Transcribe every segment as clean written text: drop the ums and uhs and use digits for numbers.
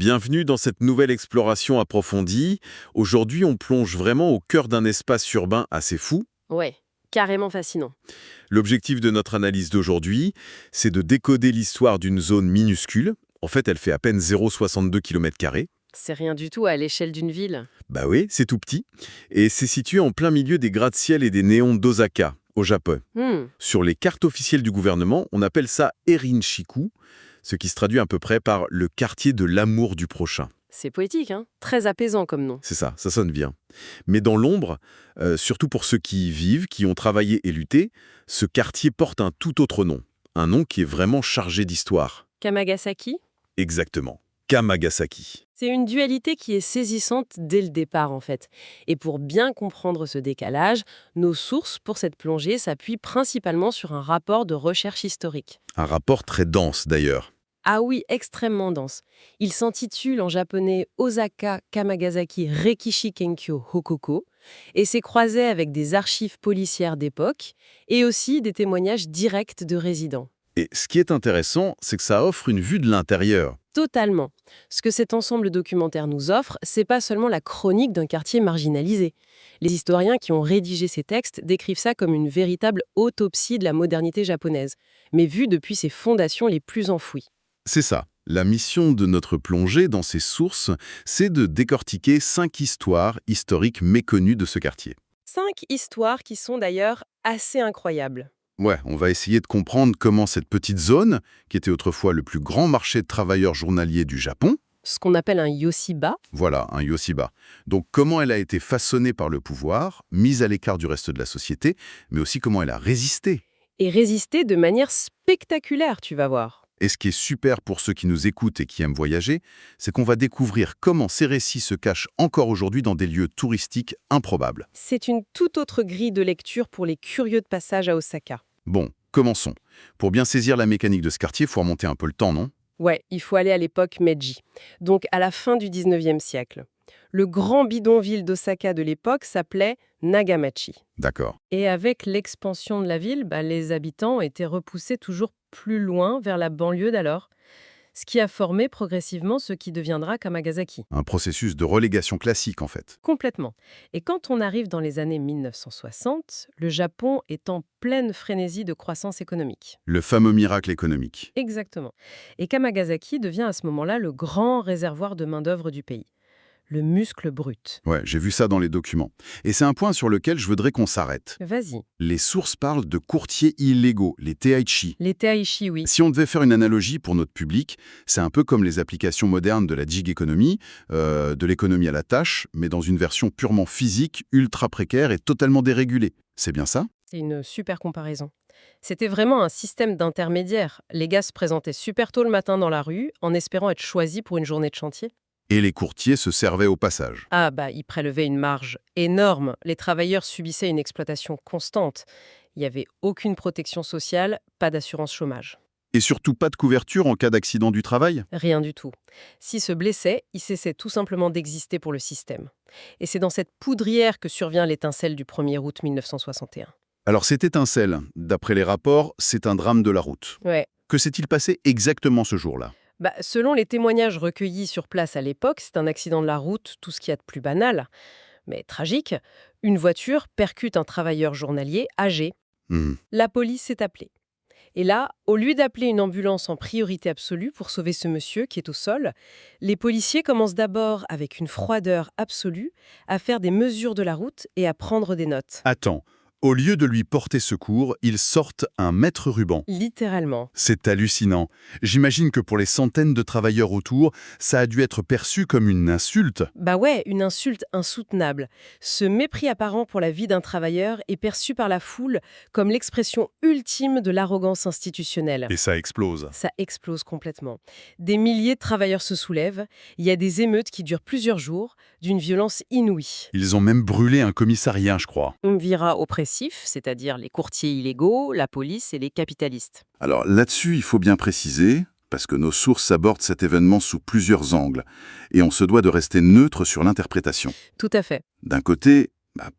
Bienvenue dans cette nouvelle exploration approfondie. Aujourd'hui, on plonge vraiment au cœur d'un espace urbain assez fou. Ouais, carrément fascinant. L'objectif de notre analyse d'aujourd'hui, c'est de décoder l'histoire d'une zone minuscule. En fait, elle fait à peine 0,62 km². C'est rien du tout à l'échelle d'une ville. Bah oui, c'est tout petit. Et c'est situé en plein milieu des gratte-ciel et des néons d'Osaka, au Japon. Sur les cartes officielles du gouvernement, on appelle ça Erinchiku, ce qui se traduit à peu près par le quartier de l'amour du prochain. C'est poétique, hein? Très apaisant comme nom. C'est ça sonne bien. Mais dans l'ombre, surtout pour ceux qui y vivent, qui ont travaillé et lutté, ce quartier porte un tout autre nom. Un nom qui est vraiment chargé d'histoire. Kamagasaki? Exactement. Kamagasaki. C'est une dualité qui est saisissante dès le départ, en fait. Et pour bien comprendre ce décalage, nos sources pour cette plongée s'appuient principalement sur un rapport de recherche historique. Un rapport très dense d'ailleurs. Ah oui, extrêmement dense. Il s'intitule en japonais Osaka Kamagasaki Reikishi Kenkyo Hokoko et s'est croisé avec des archives policières d'époque et aussi des témoignages directs de résidents. Et ce qui est intéressant, c'est que ça offre une vue de l'intérieur. Totalement. Ce que cet ensemble documentaire nous offre, c'est pas seulement la chronique d'un quartier marginalisé. Les historiens qui ont rédigé ces textes décrivent ça comme une véritable autopsie de la modernité japonaise, mais vue depuis ses fondations les plus enfouies. C'est ça. La mission de notre plongée dans ces sources, c'est de décortiquer 5 histoires historiques méconnues de ce quartier. 5 histoires qui sont d'ailleurs assez incroyables. Ouais, on va essayer de comprendre comment cette petite zone, qui était autrefois le plus grand marché de travailleurs journaliers du Japon, Ce qu'on appelle un yoshiba, voilà, un yoshiba, donc comment elle a été façonnée par le pouvoir, mise à l'écart du reste de la société, mais aussi comment elle a résisté. et résister de manière spectaculaire, tu vas voir. Et ce qui est super pour ceux qui nous écoutent et qui aiment voyager, c'est qu'on va découvrir comment ces récits se cachent encore aujourd'hui dans des lieux touristiques improbables. C'est une toute autre grille de lecture pour les curieux de passage à Osaka. Bon, commençons. Pour bien saisir la mécanique de ce quartier, il faut remonter un peu le temps, non? Ouais, il faut aller à l'époque Meiji, donc à la fin du 19e siècle. Le grand bidonville d'Osaka de l'époque s'appelait Nagamachi. D'accord. Et avec l'expansion de la ville, les habitants étaient repoussés toujours plus loin vers la banlieue d'alors, ce qui a formé progressivement ce qui deviendra Kamagasaki. Un processus de relégation classique, en fait. Complètement. Et quand on arrive dans les années 1960, le Japon est en pleine frénésie de croissance économique. Le fameux miracle économique. Exactement. Et Kamagasaki devient à ce moment-là le grand réservoir de main-d'œuvre du pays. Le muscle brut. Ouais, j'ai vu ça dans les documents. Et c'est un point sur lequel je voudrais qu'on s'arrête. Vas-y. Les sources parlent de courtiers illégaux, les Teichi. Les Taishi, oui. Si on devait faire une analogie pour notre public, c'est un peu comme les applications modernes de la gig economy, de l'économie à la tâche, mais dans une version purement physique, ultra précaire et totalement dérégulée. C'est bien ça? C'est une super comparaison. C'était vraiment un système d'intermédiaires. Les gars se présentaient super tôt le matin dans la rue, en espérant être choisis pour une journée de chantier. Et les courtiers se servaient au passage. Ah ils prélevaient une marge énorme. Les travailleurs subissaient une exploitation constante. Il n'y avait aucune protection sociale, pas d'assurance chômage. Et surtout pas de couverture en cas d'accident du travail? Rien du tout. S'ils se blessaient, ils cessaient tout simplement d'exister pour le système. Et c'est dans cette poudrière que survient l'étincelle du 1er août 1961. Alors cette étincelle, d'après les rapports, c'est un drame de la route. Ouais. Que s'est-il passé exactement ce jour-là? Selon les témoignages recueillis sur place à l'époque, c'est un accident de la route, tout ce qu'il y a de plus banal. Mais tragique, une voiture percute un travailleur journalier âgé. La police est appelée. Et là, au lieu d'appeler une ambulance en priorité absolue pour sauver ce monsieur qui est au sol, les policiers commencent d'abord, avec une froideur absolue, à faire des mesures de la route et à prendre des notes. Attends, au lieu de lui porter secours, ils sortent un mètre ruban. Littéralement. C'est hallucinant. J'imagine que pour les centaines de travailleurs autour, ça a dû être perçu comme une insulte. Ouais, une insulte insoutenable. Ce mépris apparent pour la vie d'un travailleur est perçu par la foule comme l'expression ultime de l'arrogance institutionnelle. Et ça explose. Ça explose complètement. Des milliers de travailleurs se soulèvent, il y a des émeutes qui durent plusieurs jours, d'une violence inouïe. Ils ont même brûlé un commissariat, je crois. On vira oppressif, c'est-à-dire les courtiers illégaux, la police et les capitalistes. Alors là-dessus, il faut bien préciser, parce que nos sources abordent cet événement sous plusieurs angles, et on se doit de rester neutre sur l'interprétation. Tout à fait. D'un côté,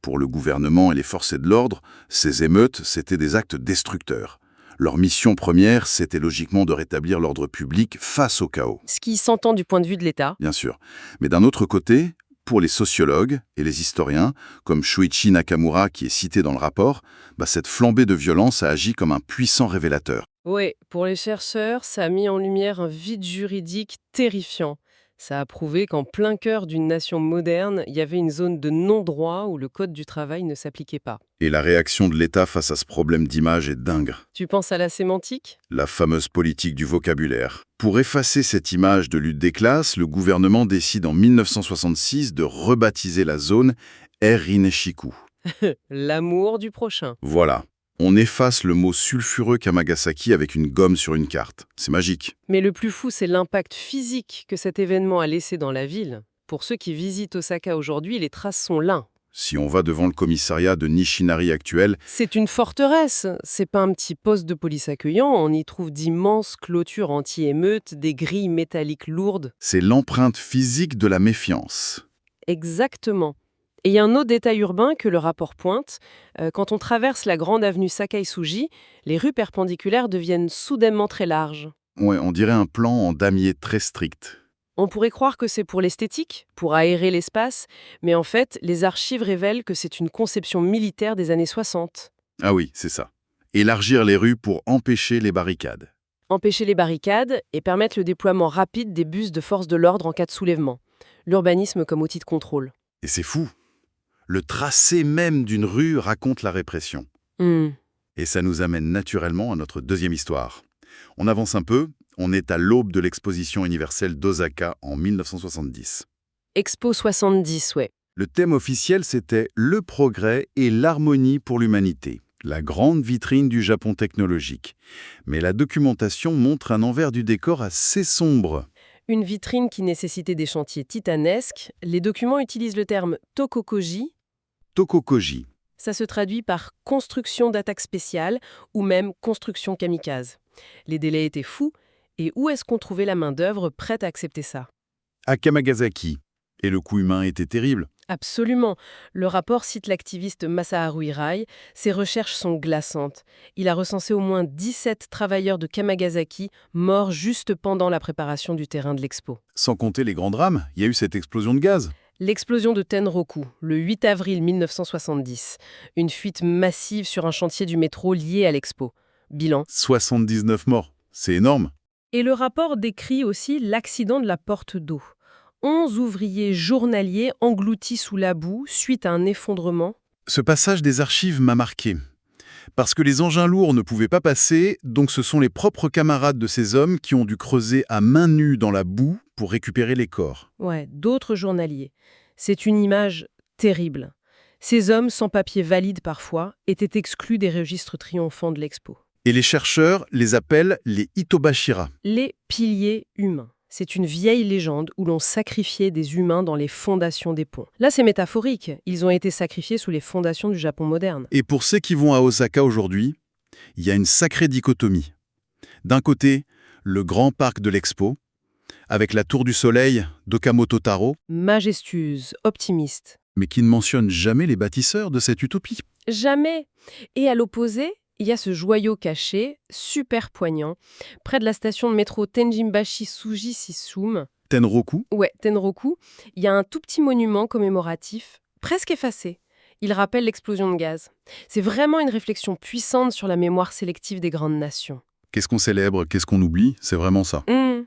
pour le gouvernement et les forces de l'ordre, ces émeutes, c'était des actes destructeurs. Leur mission première, c'était logiquement de rétablir l'ordre public face au chaos. Ce qui s'entend du point de vue de l'État. Bien sûr. Mais d'un autre côté, pour les sociologues et les historiens, comme Shuichi Nakamura qui est cité dans le rapport, cette flambée de violence a agi comme un puissant révélateur. Oui, pour les chercheurs, ça a mis en lumière un vide juridique terrifiant. Ça a prouvé qu'en plein cœur d'une nation moderne, il y avait une zone de non-droit où le code du travail ne s'appliquait pas. Et la réaction de l'État face à ce problème d'image est dingue. Tu penses à la sémantique ? La fameuse politique du vocabulaire. Pour effacer cette image de lutte des classes, le gouvernement décide en 1966 de rebaptiser la zone Erinchiku. L'amour du prochain. Voilà. On efface le mot sulfureux Kamagasaki avec une gomme sur une carte. C'est magique. Mais le plus fou, c'est l'impact physique que cet événement a laissé dans la ville. Pour ceux qui visitent Osaka aujourd'hui, les traces sont là. Si on va devant le commissariat de Nishinari actuel, C'est une forteresse, c'est pas un petit poste de police accueillant, on y trouve d'immenses clôtures anti-émeutes, des grilles métalliques lourdes. c'est l'empreinte physique de la méfiance. Exactement. Et il y a un autre détail urbain que le rapport pointe. Quand on traverse la grande avenue Sakai-Suji, les rues perpendiculaires deviennent soudainement très larges. Ouais, on dirait un plan en damier très strict. On pourrait croire que c'est pour l'esthétique, pour aérer l'espace, mais en fait, les archives révèlent que c'est une conception militaire des années 60. Ah oui, c'est ça. Élargir les rues pour empêcher les barricades. Empêcher les barricades et permettre le déploiement rapide des bus de force de l'ordre en cas de soulèvement. L'urbanisme comme outil de contrôle. Et c'est fou. Le tracé même d'une rue raconte la répression. Et ça nous amène naturellement à notre deuxième histoire. On avance un peu, on est à l'aube de l'exposition universelle d'Osaka en 1970. Expo 70, ouais. Le thème officiel, c'était « Le progrès et l'harmonie pour l'humanité », la grande vitrine du Japon technologique. Mais la documentation montre un envers du décor assez sombre. Une vitrine qui nécessitait des chantiers titanesques. Les documents utilisent le terme Tokokoji. Tokokoji. Ça se traduit par construction d'attaque spéciale ou même construction kamikaze. Les délais étaient fous. Et où est-ce qu'on trouvait la main-d'œuvre prête à accepter ça ? À Kamagasaki. Et le coût humain était terrible. Absolument. Le rapport cite l'activiste Masaharu Hirai. Ses recherches sont glaçantes. Il a recensé au moins 17 travailleurs de Kamagasaki morts juste pendant la préparation du terrain de l'expo. Sans compter les grands drames, il y a eu cette explosion de gaz. L'explosion de Tenroku, le 8 avril 1970. Une fuite massive sur un chantier du métro lié à l'expo. Bilan. 79 morts. C'est énorme. Et le rapport décrit aussi l'accident de la porte d'eau. 11 ouvriers journaliers engloutis sous la boue suite à un effondrement. Ce passage des archives m'a marqué. Parce que les engins lourds ne pouvaient pas passer, donc ce sont les propres camarades de ces hommes qui ont dû creuser à main nue dans la boue pour récupérer les corps. Ouais, d'autres journaliers. C'est une image terrible. Ces hommes, sans papier valide parfois, étaient exclus des registres triomphants de l'expo. Et les chercheurs les appellent les Itobashira. Les piliers humains. C'est une vieille légende où l'on sacrifiait des humains dans les fondations des ponts. Là, c'est métaphorique. Ils ont été sacrifiés sous les fondations du Japon moderne. Et pour ceux qui vont à Osaka aujourd'hui, il y a une sacrée dichotomie. D'un côté, le grand parc de l'Expo, avec la tour du soleil d'Okamoto Taro, Majestueuse, optimiste. mais qui ne mentionne jamais les bâtisseurs de cette utopie. Jamais. Et à l'opposé, il y a ce joyau caché, super poignant, près de la station de métro Tenjinbashi Suji Sisum. Tenroku, Ouais, Tenroku. Il y a un tout petit monument commémoratif, presque effacé. Il rappelle l'explosion de gaz. C'est vraiment une réflexion puissante sur la mémoire sélective des grandes nations. qu'est-ce qu'on célèbre, qu'est-ce qu'on oublie, c'est vraiment ça.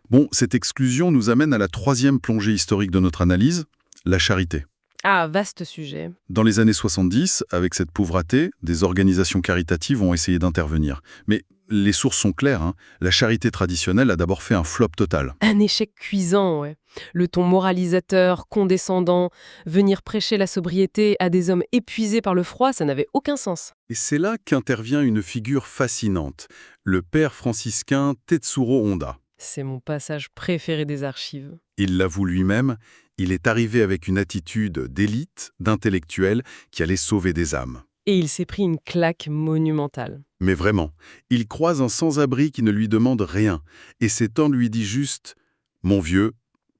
Bon, cette exclusion nous amène à la troisième plongée historique de notre analyse, la charité. Ah, vaste sujet. Dans les années 70, avec cette pauvreté, des organisations caritatives ont essayé d'intervenir. Mais les sources sont claires, hein. La charité traditionnelle a d'abord fait un flop total. Un échec cuisant, ouais. Le ton moralisateur, condescendant, venir prêcher la sobriété à des hommes épuisés par le froid, ça n'avait aucun sens. Et c'est là qu'intervient une figure fascinante, le père franciscain Tetsuro Honda. C'est mon passage préféré des archives. Il l'avoue lui-même, il est arrivé avec une attitude d'élite, d'intellectuel, qui allait sauver des âmes. Et il s'est pris une claque monumentale. Mais vraiment, il croise un sans-abri qui ne lui demande rien, et cet homme lui dit juste « Mon vieux,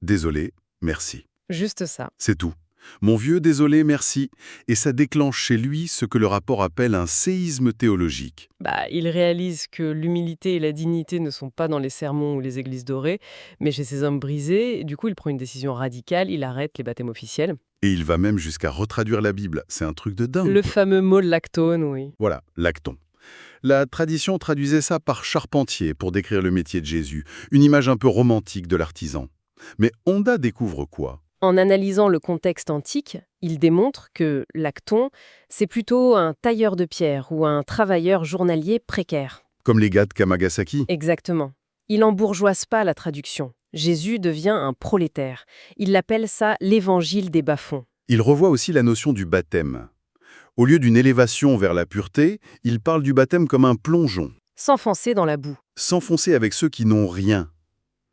désolé, merci ». Juste ça. C'est tout. Mon vieux, désolé, merci. Et ça déclenche chez lui ce que le rapport appelle un séisme théologique. Il réalise que l'humilité et la dignité ne sont pas dans les sermons ou les églises dorées, mais chez ces hommes brisés. Du coup, il prend une décision radicale, il arrête les baptêmes officiels. Et il va même jusqu'à retraduire la Bible. C'est un truc de dingue. Le fameux mot lactone, oui. Voilà, lacton. La tradition traduisait ça par charpentier pour décrire le métier de Jésus, une image un peu romantique de l'artisan. Mais Honda découvre quoi? En analysant le contexte antique, il démontre que lacton, c'est plutôt un tailleur de pierre ou un travailleur journalier précaire. Comme les gars de Kamagasaki. Exactement. Il embourgeoise pas la traduction. Jésus devient un prolétaire. Il appelle ça l'évangile des bas-fonds. Il revoit aussi la notion du baptême. Au lieu d'une élévation vers la pureté, il parle du baptême comme un plongeon. S'enfoncer dans la boue. S'enfoncer avec ceux qui n'ont rien.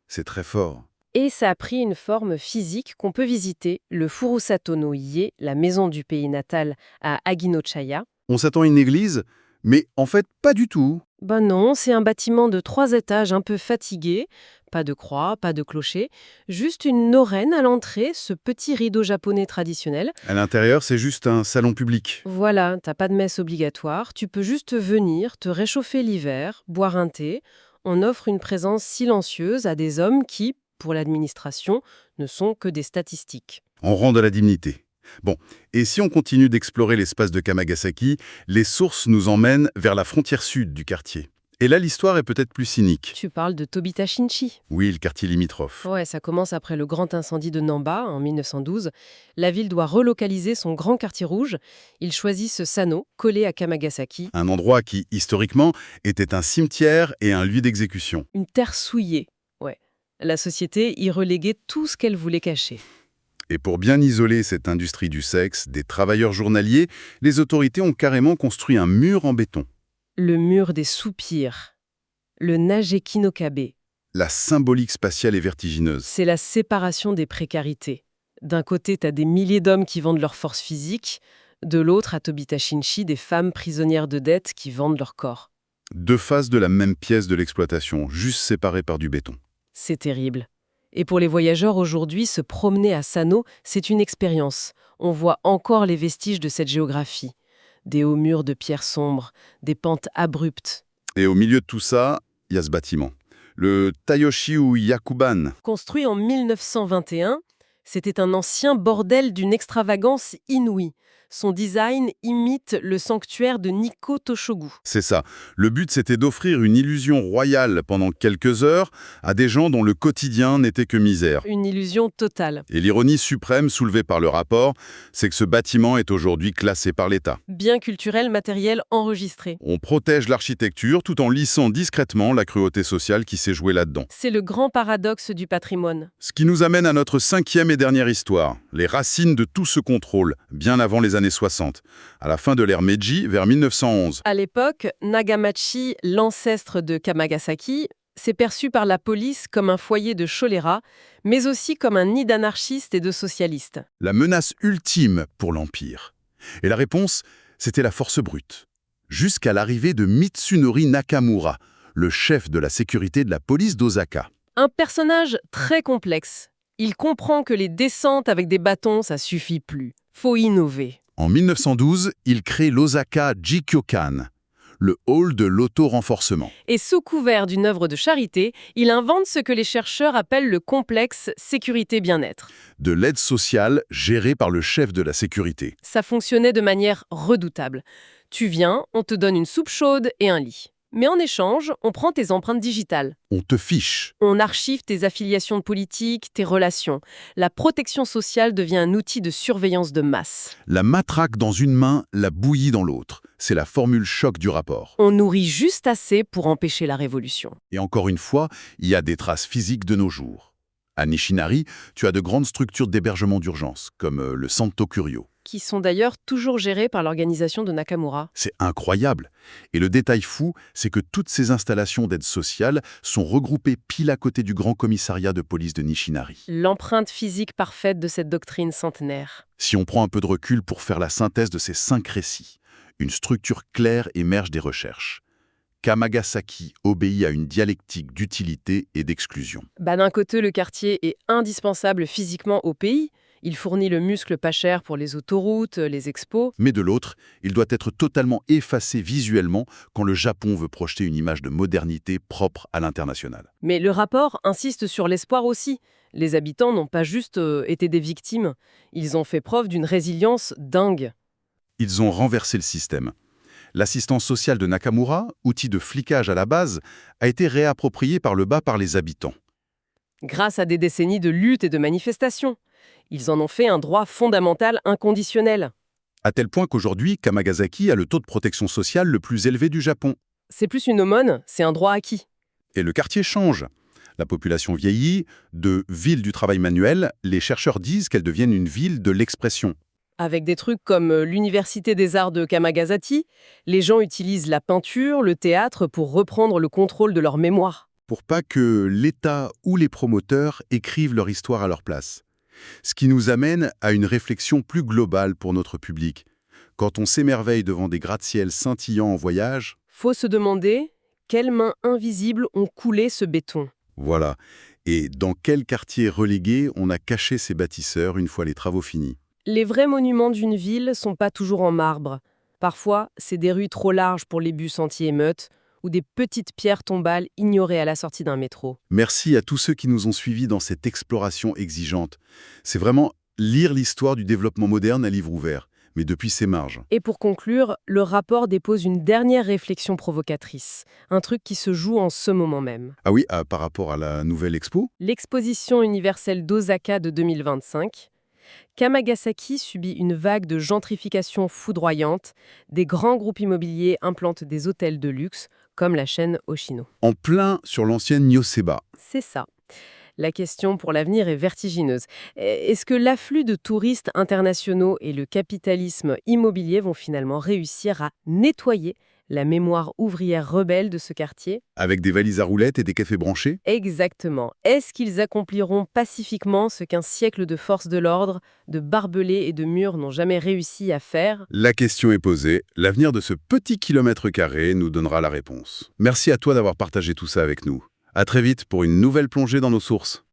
C'est très fort. Et ça a pris une forme physique qu'on peut visiter, le Furusato no Ie, la maison du pays natal à Aginochaya. On s'attend à une église, mais en fait pas du tout. Non, c'est un bâtiment de 3 étages un peu fatigué, pas de croix, pas de clocher, juste une noraine à l'entrée, ce petit rideau japonais traditionnel. À l'intérieur, c'est juste un salon public. Voilà, t'as pas de messe obligatoire, tu peux juste venir, te réchauffer l'hiver, boire un thé. On offre une présence silencieuse à des hommes qui, pour l'administration, ne sont que des statistiques. On rend de la dignité. Bon, et si on continue d'explorer l'espace de Kamagasaki, les sources nous emmènent vers la frontière sud du quartier. Et là, l'histoire est peut-être plus cynique. Tu parles de Tobita Shinchi. Oui, le quartier limitrophe. Ouais, ça commence après le grand incendie de Namba en 1912. La ville doit relocaliser son grand quartier rouge. Il choisit ce Sano, collé à Kamagasaki. Un endroit qui, historiquement, était un cimetière et un lieu d'exécution. Une terre souillée, ouais. La société y reléguait tout ce qu'elle voulait cacher. Et pour bien isoler cette industrie du sexe des travailleurs journaliers, les autorités ont carrément construit un mur en béton. Le mur des soupirs. Le Nageki no Kabe. La symbolique spatiale est vertigineuse. C'est la séparation des précarités. D'un côté, t'as des milliers d'hommes qui vendent leur force physique. De l'autre, à Tobita Shinchi, des femmes prisonnières de dette qui vendent leur corps. Deux faces de la même pièce de l'exploitation, juste séparées par du béton. C'est terrible. Et pour les voyageurs aujourd'hui, se promener à Sano, c'est une expérience. On voit encore les vestiges de cette géographie. Des hauts murs de pierre sombre, des pentes abruptes. Et au milieu de tout ça, il y a ce bâtiment. Le Tayoshi Yakuban. Construit en 1921, c'était un ancien bordel d'une extravagance inouïe. Son design imite le sanctuaire de Nikko Toshogu. C'est ça. Le but, c'était d'offrir une illusion royale pendant quelques heures à des gens dont le quotidien n'était que misère. Une illusion totale. Et l'ironie suprême soulevée par le rapport, c'est que ce bâtiment est aujourd'hui classé par l'État. Bien culturel, matériel enregistré. On protège l'architecture tout en lissant discrètement la cruauté sociale qui s'est jouée là-dedans. C'est le grand paradoxe du patrimoine. Ce qui nous amène à notre 5e et dernière histoire, les racines de tout ce contrôle, bien avant les années 60, à la fin de l'ère Meiji, vers 1911. À l'époque, Nagamachi, l'ancêtre de Kamagasaki, s'est perçu par la police comme un foyer de choléra, mais aussi comme un nid d'anarchistes et de socialistes. La menace ultime pour l'Empire. Et la réponse, c'était la force brute. Jusqu'à l'arrivée de Mitsunori Nakamura, le chef de la sécurité de la police d'Osaka. Un personnage très complexe. Il comprend que les descentes avec des bâtons, ça suffit plus. Faut innover. En 1912, il crée l'Osaka Jikyokan, le hall de l'auto-renforcement. Et sous couvert d'une œuvre de charité, il invente ce que les chercheurs appellent le complexe sécurité-bien-être. De l'aide sociale gérée par le chef de la sécurité. Ça fonctionnait de manière redoutable. Tu viens, on te donne une soupe chaude et un lit. Mais en échange, on prend tes empreintes digitales. On te fiche. On archive tes affiliations politiques, tes relations. La protection sociale devient un outil de surveillance de masse. La matraque dans une main, la bouillie dans l'autre. C'est la formule choc du rapport. On nourrit juste assez pour empêcher la révolution. Et encore une fois, il y a des traces physiques de nos jours. À Nishinari, tu as de grandes structures d'hébergement d'urgence, comme le Santo Curio. Qui sont d'ailleurs toujours gérées par l'organisation de Nakamura. C'est incroyable. Et le détail fou, c'est que toutes ces installations d'aide sociale sont regroupées pile à côté du grand commissariat de police de Nishinari. L'empreinte physique parfaite de cette doctrine centenaire. Si on prend un peu de recul pour faire la synthèse de ces 5 récits, une structure claire émerge des recherches. Kamagasaki obéit à une dialectique d'utilité et d'exclusion. D'un côté, le quartier est indispensable physiquement au pays. Il fournit le muscle pas cher pour les autoroutes, les expos. Mais de l'autre, il doit être totalement effacé visuellement quand le Japon veut projeter une image de modernité propre à l'international. Mais le rapport insiste sur l'espoir aussi. Les habitants n'ont pas juste été des victimes, ils ont fait preuve d'une résilience dingue. Ils ont renversé le système. L'assistance sociale de Nakamura, outil de flicage à la base, a été réappropriée par le bas par les habitants. Grâce à des décennies de lutte et de manifestations, ils en ont fait un droit fondamental inconditionnel. À tel point qu'aujourd'hui, Kamagasaki a le taux de protection sociale le plus élevé du Japon. C'est plus une aumône, c'est un droit acquis. Et le quartier change. La population vieillit, de ville du travail manuel, les chercheurs disent qu'elle devienne une ville de l'expression. Avec des trucs comme l'Université des Arts de Kamagasaki, les gens utilisent la peinture, le théâtre pour reprendre le contrôle de leur mémoire. Pour pas que l'État ou les promoteurs écrivent leur histoire à leur place. Ce qui nous amène à une réflexion plus globale pour notre public. Quand on s'émerveille devant des gratte-ciel scintillants en voyage... Faut se demander quelles mains invisibles ont coulé ce béton. Voilà. Et dans quel quartier relégué on a caché ces bâtisseurs une fois les travaux finis? Les vrais monuments d'une ville sont pas toujours en marbre. Parfois, c'est des rues trop larges pour les bus anti-émeutes ou des petites pierres tombales ignorées à la sortie d'un métro. Merci à tous ceux qui nous ont suivis dans cette exploration exigeante. C'est vraiment lire l'histoire du développement moderne à livre ouvert, mais depuis ses marges. Et pour conclure, le rapport dépose une dernière réflexion provocatrice, un truc qui se joue en ce moment même. Ah oui, par rapport à la nouvelle expo? L'exposition universelle d'Osaka de 2025. Kamagasaki subit une vague de gentrification foudroyante. Des grands groupes immobiliers implantent des hôtels de luxe, comme la chaîne Hoshino. En plein sur l'ancienne Nyoseba. C'est ça. La question pour l'avenir est vertigineuse. Est-ce que l'afflux de touristes internationaux et le capitalisme immobilier vont finalement réussir à nettoyer la mémoire ouvrière rebelle de ce quartier? Avec des valises à roulettes et des cafés branchés? Exactement. Est-ce qu'ils accompliront pacifiquement ce qu'un siècle de force de l'ordre, de barbelés et de murs n'ont jamais réussi à faire? La question est posée. L'avenir de ce petit kilomètre carré nous donnera la réponse. Merci à toi d'avoir partagé tout ça avec nous. À très vite pour une nouvelle plongée dans nos sources.